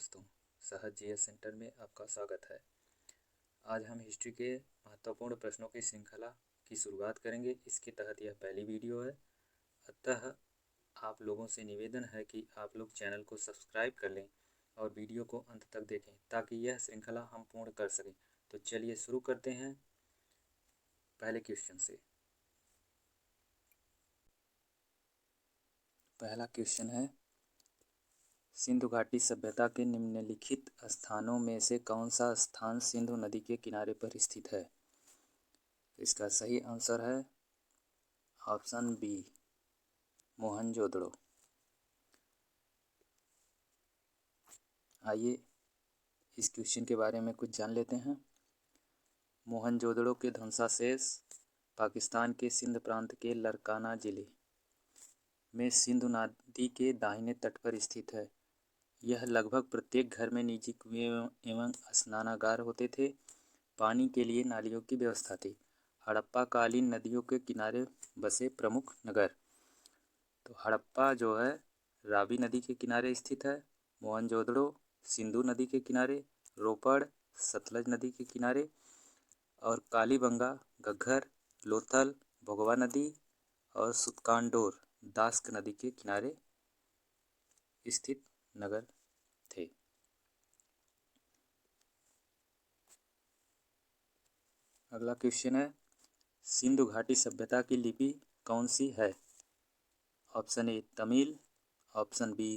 दोस्तों, सहज GS centre में आपका स्वागत है। आज हम हिस्ट्री के महत्वपूर्ण प्रश्नों की श्रृंखला की शुरुआत करेंगे। इसके तहत यह पहली वीडियो है, अतः आप लोगों से निवेदन है कि आप लोग चैनल को सब्सक्राइब कर लें और वीडियो को अंत तक देखें ताकि यह श्रृंखला हम पूर्ण कर सकें। तो चलिए शुरू करते हैं पहले क्वेश्चन से। पहला क्वेश्चन है, सिंधु घाटी सभ्यता के निम्नलिखित स्थानों में से कौन सा स्थान सिंधु नदी के किनारे पर स्थित है? इसका सही आंसर है ऑप्शन बी, मोहनजोदड़ो। आइए इस क्वेश्चन के बारे में कुछ जान लेते हैं। मोहनजोदड़ो के ध्वंसावशेष पाकिस्तान के सिंध प्रांत के लरकाना जिले में सिंधु नदी के दाहिने तट पर स्थित है। यह लगभग प्रत्येक घर में निजी कुएं एवं स्नानागार होते थे। पानी के लिए नालियों की व्यवस्था थी। हड़प्पा कालीन नदियों के किनारे बसे प्रमुख नगर। तो हड़प्पा जो है रावी नदी के किनारे स्थित है, मोहनजोदड़ो सिंधु नदी के किनारे, रोपड़ सतलज नदी के किनारे और कालीबंगा घग्गर लोथल भोगवा नदी और सुतकांडोर दास्क नदी के किनारे स्थित नगर थे। अगला क्वेश्चन है, सिंधु घाटी सभ्यता की लिपि कौन सी है? Option A Tamil, option B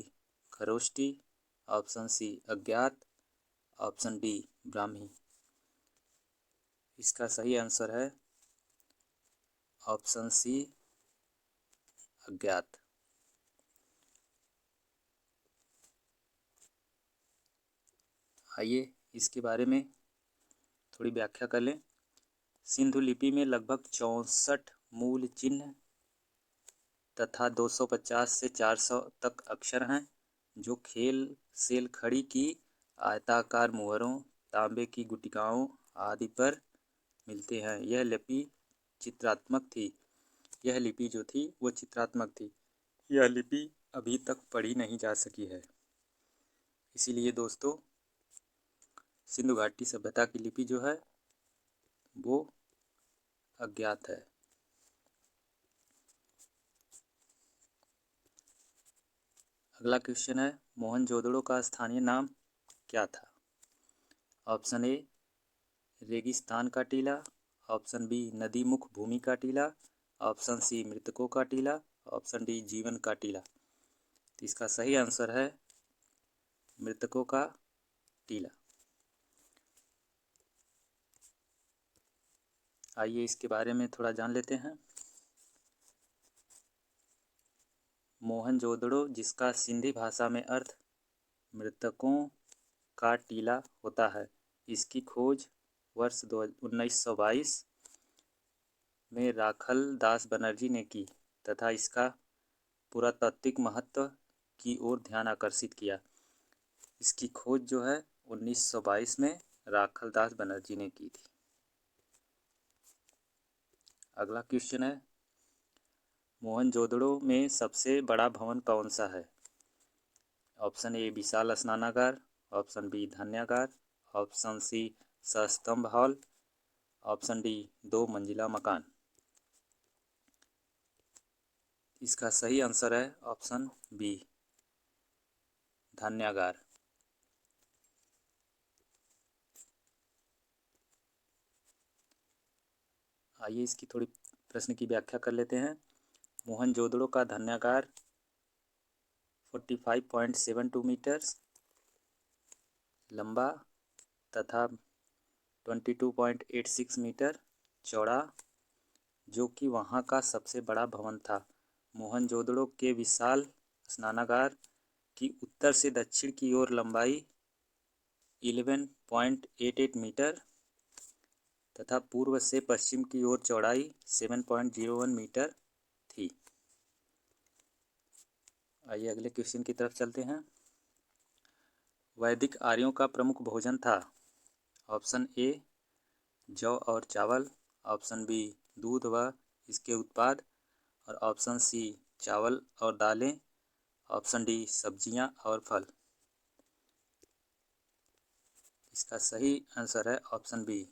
Kharoshthi, option C अज्ञात, ऑप्शन डी ब्राह्मी। इसका सही आंसर है ऑप्शन सी अज्ञात। आइए इसके बारे में थोड़ी व्याख्या कर लें। सिंधु लिपि में लगभग 64 मूल चिन्ह तथा 250 से 400 तक अक्षर हैं, जो खेल सेल खड़ी की आयताकार मुहरों, तांबे की गुटिकाओं आदि पर मिलते हैं। यह लिपि चित्रात्मक थी। यह लिपि जो थी वो चित्रात्मक थी। यह लिपि अभी तक पढ़ी नहीं जा सकी है। इसीलिए दोस्तों, सिंधु घाटी सभ्यता की लिपि जो है वो अज्ञात है। अगला क्वेश्चन है, मोहनजोदड़ो का स्थानीय नाम क्या था? ऑप्शन ए रेगिस्तान का टीला, ऑप्शन बी नदी मुख भूमि का टीला, ऑप्शन सी मृतकों का टीला, ऑप्शन डी जीवन का टीला। तो इसका सही आंसर है मृतकों का टीला। आइए इसके बारे में थोड़ा जान लेते हैं। मोहनजोदड़ो, जिसका सिंधी भाषा में अर्थ मृतकों का टीला होता है, इसकी खोज वर्ष 1922 में राखल दास बनर्जी ने की तथा इसका पुरातात्विक महत्व की ओर ध्यान आकर्षित किया। इसकी खोज जो है 1922 में राखल दास बनर्जी ने की थी। अगला क्वेश्चन है, मोहनजोदड़ो में सबसे बड़ा भवन कौन सा है? ऑप्शन ए विशाल स्नानागार, ऑप्शन बी धान्यागार, ऑप्शन सी सस्तंभ हॉल, ऑप्शन डी 2 मंजिला मकान। इसका सही आंसर है ऑप्शन बी धान्यागार। आइए इसकी थोड़ी प्रश्न की व्याख्या कर लेते हैं। मोहनजोदड़ो का धान्यागार 45.72 मीटर लंबा तथा 22.86 मीटर चौड़ा, जो कि वहाँ का सबसे बड़ा भवन था। मोहनजोदड़ो के विशाल स्नानागार की उत्तर से दक्षिण की ओर लंबाई 11.88 मीटर तथा पूर्व से पश्चिम की ओर चौड़ाई 7.01 मीटर थी। आइए अगले क्वेश्चन की तरफ चलते हैं। वैदिक आर्यों का प्रमुख भोजन था? ऑप्शन ए जौ और चावल, ऑप्शन बी दूध व इसके उत्पाद और ऑप्शन सी चावल और दालें, ऑप्शन डी सब्जियां और फल। इसका सही आंसर है ऑप्शन बी,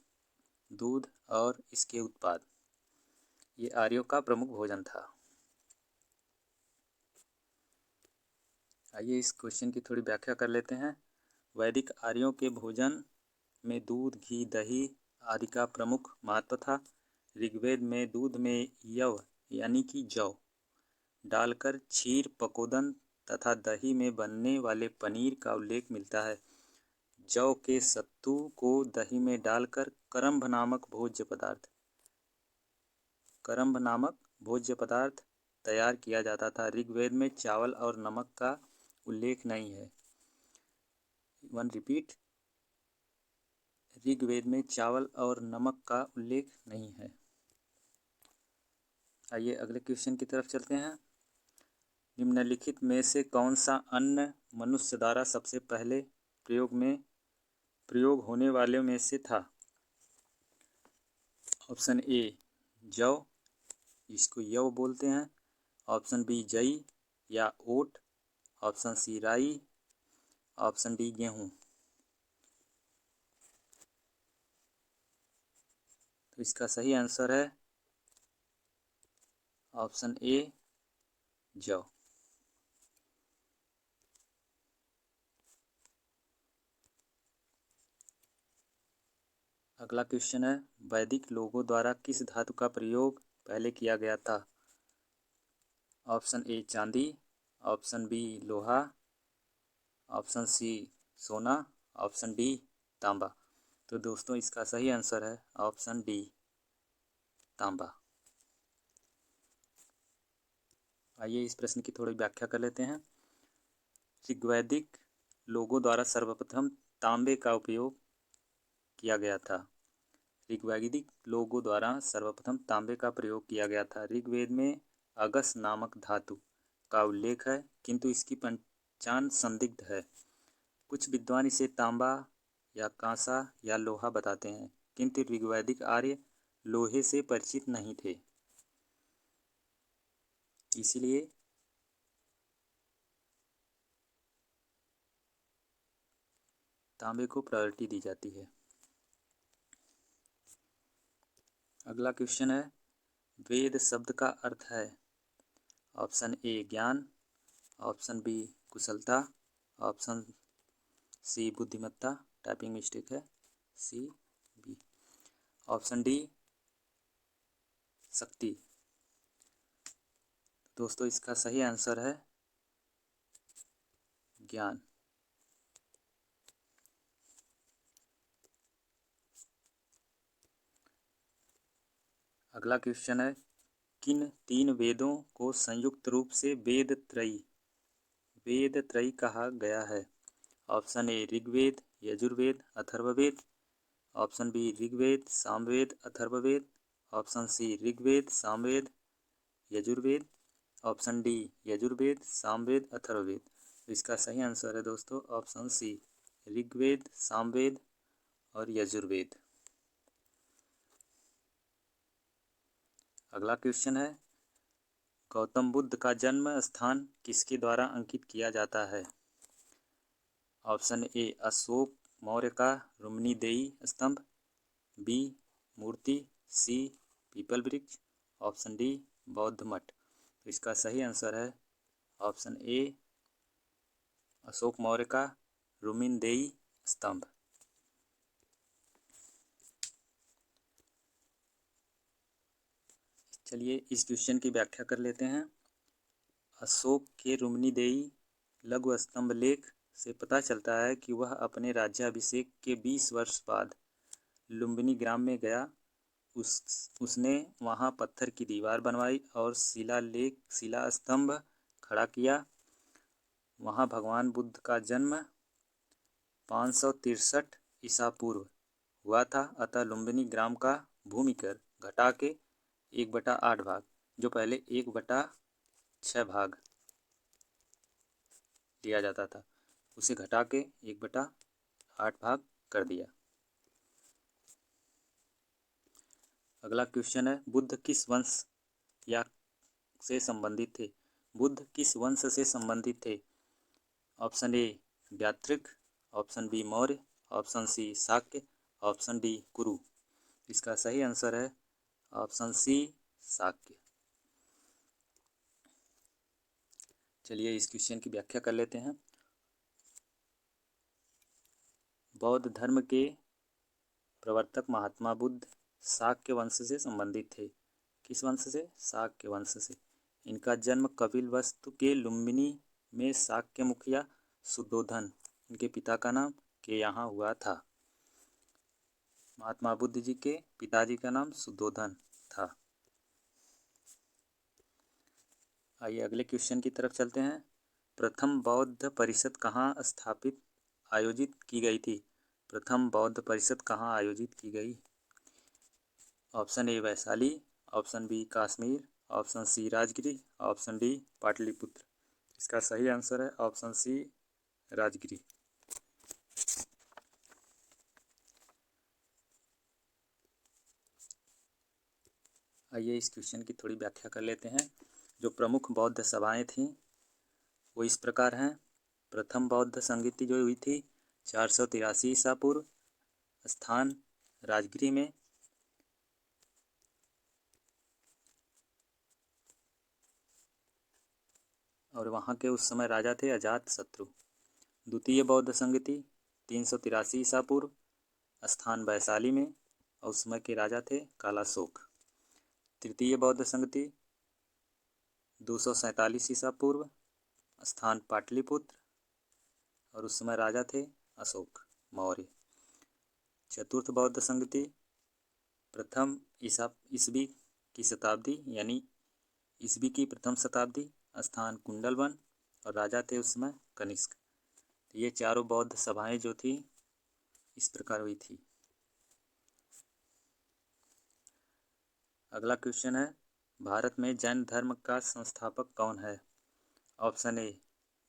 दूध और इसके उत्पाद। ये आर्यों का प्रमुख भोजन था। आइए इस क्वेश्चन की थोड़ी व्याख्या कर लेते हैं। वैदिक आर्यों के भोजन में दूध, घी, दही आदि का प्रमुख महत्व था। ऋग्वेद में दूध में यव यानी कि जौ डालकर क्षीर, पकोदन तथा दही में बनने वाले पनीर का उल्लेख मिलता है। जौ के सत्तू को दही में डालकर करम्भ नामक भोज्य पदार्थ तैयार किया जाता था। ऋग्वेद में चावल और नमक का उल्लेख नहीं है। ऋग्वेद में चावल और नमक का उल्लेख नहीं है। आइए अगले क्वेश्चन की तरफ चलते हैं। निम्नलिखित में से कौन सा अन्न मनुष्य द्वारा सबसे पहले प्रयोग होने वाले में से था? ऑप्शन ए जौ, इसको यव बोलते हैं। ऑप्शन बी जई या ओट। ऑप्शन सी राई। ऑप्शन डी गेहूँ। तो इसका सही आंसर है ऑप्शन ए जौ। अगला क्वेश्चन है, वैदिक लोगों द्वारा किस धातु का प्रयोग पहले किया गया था? ऑप्शन ए चांदी। ऑप्शन बी लोहा। ऑप्शन सी सोना। ऑप्शन डी तांबा। तो दोस्तों इसका सही आंसर है ऑप्शन डी तांबा। आइए इस प्रश्न की थोड़ी व्याख्या कर लेते हैं। ऋग्वैदिक लोगों द्वारा सर्वप्रथम तांबे का उपयोग किया गया था। ऋग्वैदिक लोगों द्वारा सर्वप्रथम तांबे का प्रयोग किया गया था। ऋग्वेद में अगस नामक धातु का उल्लेख है, किंतु इसकी पहचान संदिग्ध है। कुछ विद्वान इसे तांबा या कांसा या लोहा बताते हैं, किंतु ऋग्वैदिक आर्य लोहे से परिचित नहीं थे, इसलिए तांबे को प्रायोरिटी दी जाती है। अगला क्वेश्चन है, वेद शब्द का अर्थ है? ऑप्शन ए ज्ञान। ऑप्शन बी कुशलता। ऑप्शन सी बुद्धिमत्ता, टाइपिंग मिस्टेक है, सी बी। ऑप्शन डी शक्ति। दोस्तों इसका सही आंसर है ज्ञान। अगला क्वेश्चन है, किन तीन वेदों को संयुक्त रूप से वेद त्रयी कहा गया है? Option A Rigveda, Yajurveda, Atharvaveda. Option B Rigveda, Samaveda, Atharvaveda. Option C Rigveda, Samaveda, Yajurveda. Option D Yajurveda, Samaveda, Atharvaveda. तो इसका सही आंसर है दोस्तों ऑप्शन सी ऋग्वेद, सामवेद और यजुर्वेद। अगला क्वेश्चन है, गौतम बुद्ध का जन्म स्थान किसके द्वारा अंकित किया जाता है? ऑप्शन ए अशोक मौर्य का रुम्नीदेई स्तंभ। बी मूर्ति। सी पीपल वृक्ष। ऑप्शन डी बौद्ध मठ। तो इसका सही आंसर है ऑप्शन ए अशोक मौर्य का रुम्नीदेई स्तंभ। चलिए इस क्वेश्चन की व्याख्या कर लेते हैं। अशोक के रुम्नीदेई लघु स्तंभ लेख से पता चलता है कि वह अपने राज्याभिषेक के 20 वर्ष बाद लुम्बिनी ग्राम में गया। उसने वहां पत्थर की दीवार बनवाई और शिला स्तंभ खड़ा किया। वहां भगवान बुद्ध का जन्म 563 ईसा पूर्व हुआ था। अतः लुम्बिनी ग्राम का भूमिकर घटा के 1/8 भाग, जो पहले 1/6 भाग लिया जाता था, उसे घटा के 1/8 भाग कर दिया। अगला क्वेश्चन है, बुद्ध किस वंश से संबंधित थे? बुद्ध किस वंश से संबंधित थे? ऑप्शन ए व्यात्रिक। Option B Maurya. Option C Shakya, option D Kuru. इसका सही आंसर है ऑप्शन सी शाक्य। चलिए इस क्वेश्चन की व्याख्या कर लेते हैं। बौद्ध धर्म के प्रवर्तक महात्मा बुद्ध शाक्य वंश से संबंधित थे। किस वंश से? शाक्य वंश से। इनका जन्म कपिलवस्तु के लुम्बिनी में शाक्य मुखिया शुद्धोधन, इनके पिता का नाम, के यहाँ हुआ था। महात्मा बुद्ध जी के पिताजी का नाम शुद्धोधन था। आइए अगले क्वेश्चन की तरफ चलते हैं। प्रथम बौद्ध परिषद कहाँ स्थापित आयोजित की गई थी? प्रथम बौद्ध परिषद कहाँ आयोजित की गई? Option A Vaishali, option B Kashmir, option C Rajgiri, option D Pataliputra. इसका सही आंसर है ऑप्शन सी राजगिरी। आइए इस क्वेश्चन की थोड़ी व्याख्या कर लेते हैं। जो प्रमुख बौद्ध सभाएं थीं वो इस प्रकार हैं। प्रथम बौद्ध संगीति जो हुई थी 483 ईसा पूर्व, स्थान राजगिरी में। और वहाँ के उस समय राजा थे अजातशत्रु। द्वितीय बौद्ध संगीति 383 ईसा पूर्व, स्थान वैशाली में, और उस समय के राजा थे कालाशोक। तृतीय बौद्ध संगीति 247 ईसा पूर्व, स्थान पाटलिपुत्र, और उस समय राजा थे अशोक मौर्य। चतुर्थ बौद्ध संगीति प्रथम ईसवी की शताब्दी, यानी ईसवी की प्रथम शताब्दी, स्थान कुंडलवन, और राजा थे उस समय कनिष्क। ये चारों बौद्ध सभाएं जो थी इस प्रकार हुई थी। अगला क्वेश्चन है, भारत में जैन धर्म का संस्थापक कौन है? Option A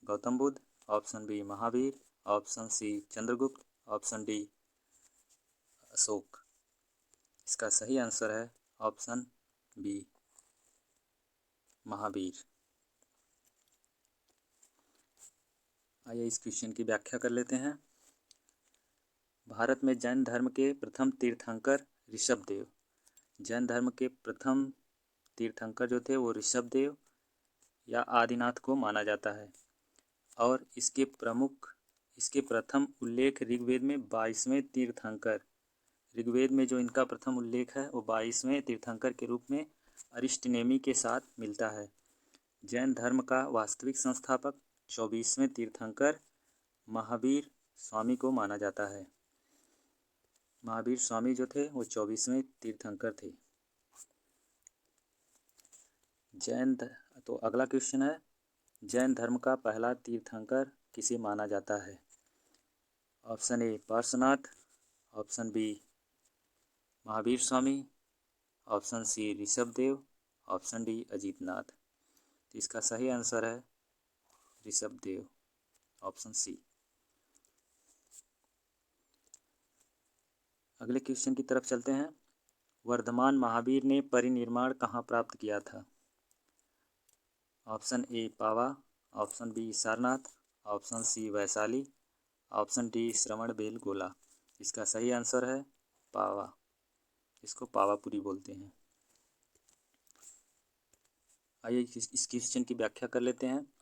Gautam Buddha, option B Mahavir, option C Chandragupta, option D Ashok. इसका सही आंसर है ऑप्शन बी महावीर। आइए इस क्वेश्चन की व्याख्या कर लेते हैं। भारत में जैन धर्म के प्रथम तीर्थंकर ऋषभदेव। जैन धर्म के प्रथम तीर्थंकर जो थे वो ऋषभदेव या आदिनाथ को माना जाता है। और इसके प्रथम उल्लेख ऋग्वेद में 22वें तीर्थंकर, ऋग्वेद में जो इनका प्रथम उल्लेख है वो 22वें तीर्थंकर के रूप में अरिष्टनेमी के साथ मिलता है। जैन धर्म का वास्तविक संस्थापक 24वें तीर्थंकर महावीर स्वामी को माना जाता है। महावीर स्वामी जो थे वो 24वें तीर्थंकर थे। तो अगला क्वेश्चन है, जैन धर्म का पहला तीर्थंकर किसे माना जाता है? Option A Parshvanath, option B Mahavir Swami, option C Rishabhdev, option D Ajitnath. तो इसका सही आंसर है ऋषभदेव, ऑप्शन सी। अगले क्वेश्चन की तरफ चलते हैं। वर्धमान महावीर ने परिनिर्वाण कहाँ प्राप्त किया था? Option A Pava, option B Sarnath, option C Vaishali, option D Shravanabelagola. इसका सही आंसर है पावा, इसको पावापुरी बोलते हैं। आइए इस क्वेश्चन की व्याख्या कर लेते हैं।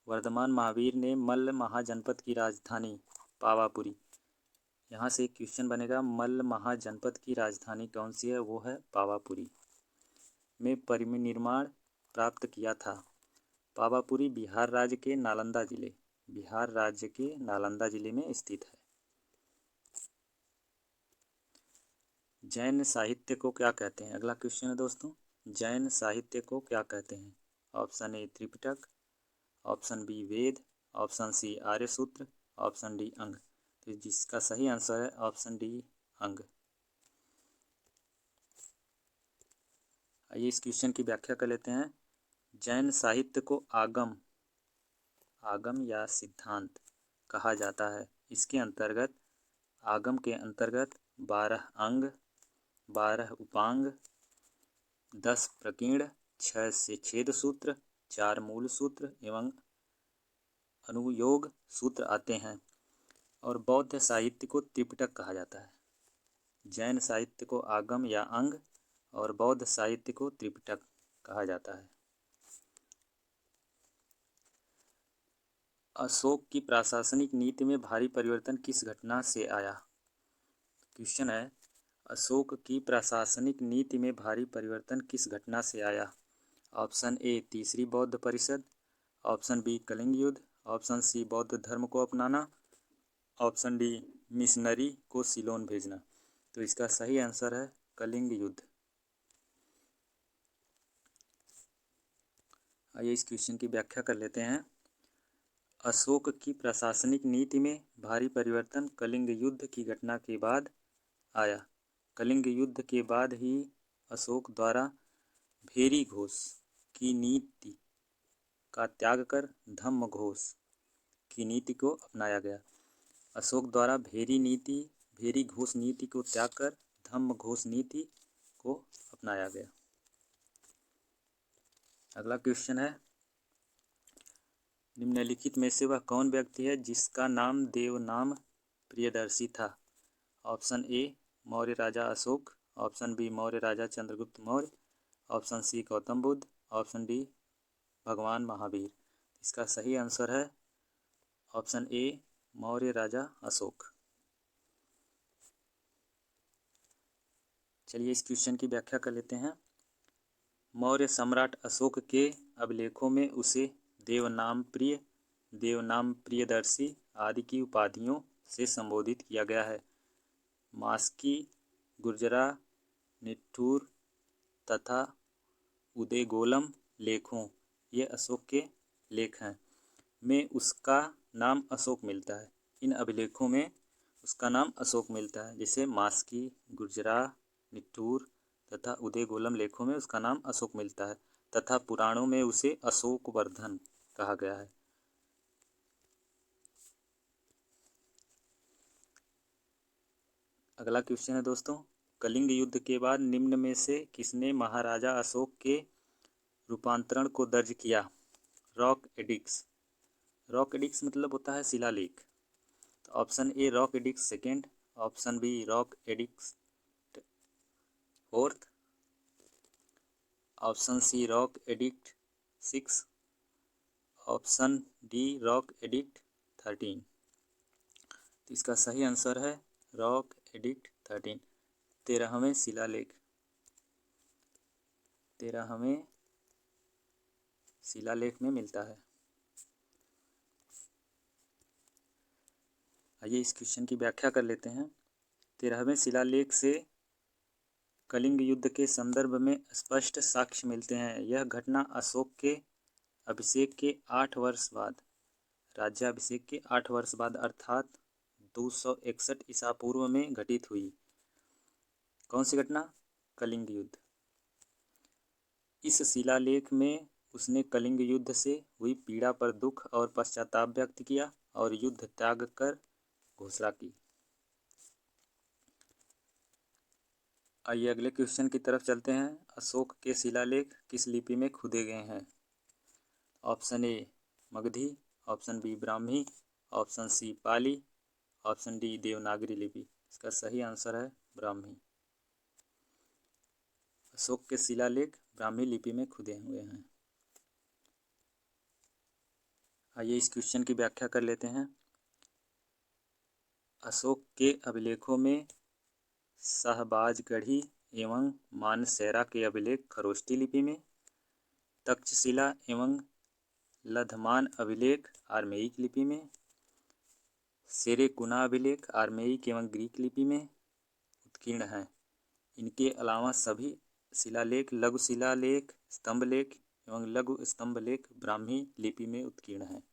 वर्धमान महावीर ने मल्ल महाजनपद की राजधानी पावापुरी, यहाँ से क्वेश्चन बनेगा मल्ल महाजनपद की राजधानी कौन सी है? वो है पावापुरी में परिनिर्वाण प्राप्त किया था। पावापुरी बिहार राज्य के नालंदा जिले में स्थित है। जैन साहित्य को क्या कहते हैं? अगला क्वेश्चन है दोस्तों, जैन साहित्य को क्या कहते हैं? Option A Tripitaka, option B Veda, option C आर्य सूत्र, ऑप्शन डी अंग। तो जिसका सही आंसर है ऑप्शन डी अंग। आइए इस क्वेश्चन की व्याख्या कर लेते हैं। जैन साहित्य को आगम या सिद्धांत कहा जाता है। इसके अंतर्गत आगम के अंतर्गत 12 अंग, 12 उपांग, 10 प्रकीर्ण, 6 से छेद सूत्र, 4 मूल सूत्र एवं अनुयोग सूत्र आते हैं। और बौद्ध साहित्य को त्रिपिटक कहा जाता है। जैन साहित्य को आगम या अंग और बौद्ध साहित्य को त्रिपिटक कहा जाता है। अशोक की प्रशासनिक नीति में भारी परिवर्तन किस घटना से आया? क्वेश्चन है, अशोक की प्रशासनिक नीति में भारी परिवर्तन किस घटना से आया? ऑप्शन ए तीसरी बौद्ध परिषद, ऑप्शन बी कलिंग युद्ध, ऑप्शन सी बौद्ध धर्म को अपनाना, ऑप्शन डी मिशनरी को सिलोन भेजना। तो इसका सही आंसर है कलिंग युद्ध। आइए इस क्वेश्चन की व्याख्या कर लेते हैं। अशोक की प्रशासनिक नीति में भारी परिवर्तन कलिंग युद्ध की घटना के बाद आया। कलिंग युद्ध के बाद ही अशोक द्वारा भेरी घोष की नीति का त्याग कर धम्म घोष की नीति को अपनाया गया। अशोक द्वारा भेरी घोष नीति को त्याग कर धम्म घोष नीति को अपनाया गया। अगला क्वेश्चन है, निम्नलिखित में से वह कौन व्यक्ति है जिसका नाम देवनाम प्रियदर्शी था? ऑप्शन ए मौर्य राजा अशोक, ऑप्शन बी मौर्य राजा Chandragupta Maurya, option C Gautam Buddha, option D भगवान महावीर। इसका सही आंसर है ऑप्शन ए मौर्य राजा अशोक। चलिए इस क्वेश्चन की व्याख्या कर लेते हैं। मौर्य सम्राट अशोक के अभिलेखों में उसे देवनाम प्रियदर्शी आदि की उपाधियों से संबोधित किया गया है। मास्की, गुर्जरा, निठुर तथा उदेगोलम लेखों, ये अशोक के लेख हैं, में उसका नाम अशोक मिलता है। इन अभिलेखों में उसका नाम अशोक मिलता है, जैसे मास्की, गुर्जरा, निठुर तथा उदेगोलम लेखों में उसका नाम अशोक मिलता है तथा पुराणों में उसे अशोकवर्धन कहा गया है। अगला क्वेश्चन है दोस्तों, कलिंग युद्ध के बाद निम्न में से किसने महाराजा अशोक के रूपांतरण को दर्ज किया? Rock addicts. रॉक एडिक्ट्स मतलब होता है शिलालेख। तो option A rock edicts second, option B rock edicts fourth, option C rock edict 6, option D rock edict 13। तो इसका सही आंसर है रॉक एडिक्ट 13, 13वें शिलालेख, 13वें शिलालेख में मिलता है। आइए इस क्वेश्चन की व्याख्या कर लेते हैं। 13वें शिलालेख से कलिंग युद्ध के संदर्भ में स्पष्ट साक्ष्य मिलते हैं। यह घटना अशोक के अभिषेक के 8 वर्ष बाद, राज्याभिषेक के 8 वर्ष बाद अर्थात 261 ईसा पूर्व में घटित हुई। कौन सी घटना? कलिंग युद्ध। इस शिलालेख में उसने कलिंग युद्ध से हुई पीड़ा पर दुख और पश्चाताप व्यक्त किया और युद्ध त्याग कर घोषणा की। आइए अगले क्वेश्चन की तरफ चलते हैं। अशोक के शिलालेख किस लिपि में खुदे गए हैं? Option A Magadhi, option B Brahmi, option C Pali, option D Devanagari लिपि। इसका सही आंसर है ब्राह्मी। अशोक के शिलालेख ब्राह्मी लिपि में खुदे हुए हैं। आइए इस क्वेश्चन की व्याख्या कर लेते हैं। अशोक के अभिलेखों में शाहबाजगढ़ी एवं मानसेरा के अभिलेख खरोष्टी लिपि में, तक्षशिला एवं लधमान अभिलेख आर्मेयिक लिपि में, सेरेकुना अभिलेख आर्मेयिक एवं ग्रीक लिपि में उत्कीर्ण हैं। इनके अलावा सभी शिलालेख, लघु शिलालेख, स्तंभलेख एवं लघु स्तंभलेख ब्राह्मी लिपि में उत्कीर्ण हैं।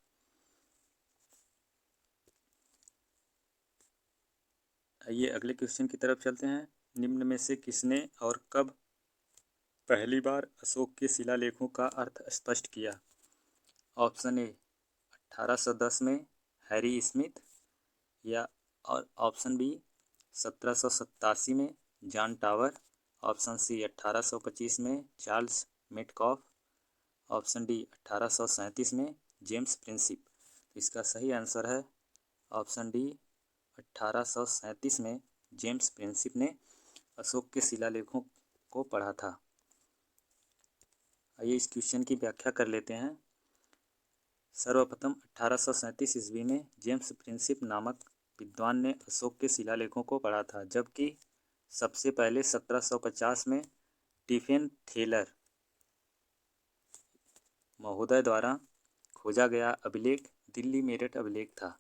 आइए अगले क्वेश्चन की तरफ चलते हैं। निम्न में से किसने और कब पहली बार अशोक के शिलालेखों का अर्थ स्पष्ट किया? ऑप्शन ए 1810 में हैरी स्मिथ, या और ऑप्शन बी 1787 में जॉन टावर, ऑप्शन सी 1825 में चार्ल्स मेटकॉफ, ऑप्शन डी 1837 में जेम्स प्रिंसिप। इसका सही आंसर है ऑप्शन डी 1837 में जेम्स प्रिंसिप ने अशोक के शिलालेखों को पढ़ा था। आइए इस क्वेश्चन की व्याख्या कर लेते हैं। सर्वप्रथम 1837 ईस्वी में जेम्स प्रिंसिप नामक विद्वान ने अशोक के शिलालेखों को पढ़ा था, जबकि सबसे पहले 1750 में स्टीफेन थेलर महोदय द्वारा खोजा गया अभिलेख दिल्ली मेरठ अभिलेख था।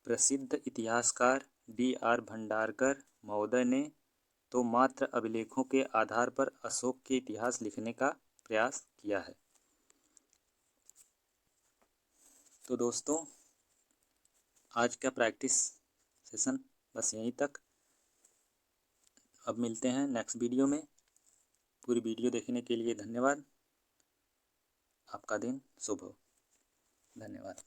प्रसिद्ध इतिहासकार D.R. भंडारकर महोदय ने तो मात्र अभिलेखों के आधार पर अशोक के इतिहास लिखने का प्रयास किया है। तो दोस्तों, आज का प्रैक्टिस सेशन बस यहीं तक। अब मिलते हैं नेक्स्ट वीडियो में। पूरी वीडियो देखने के लिए धन्यवाद। आपका दिन शुभ हो। धन्यवाद।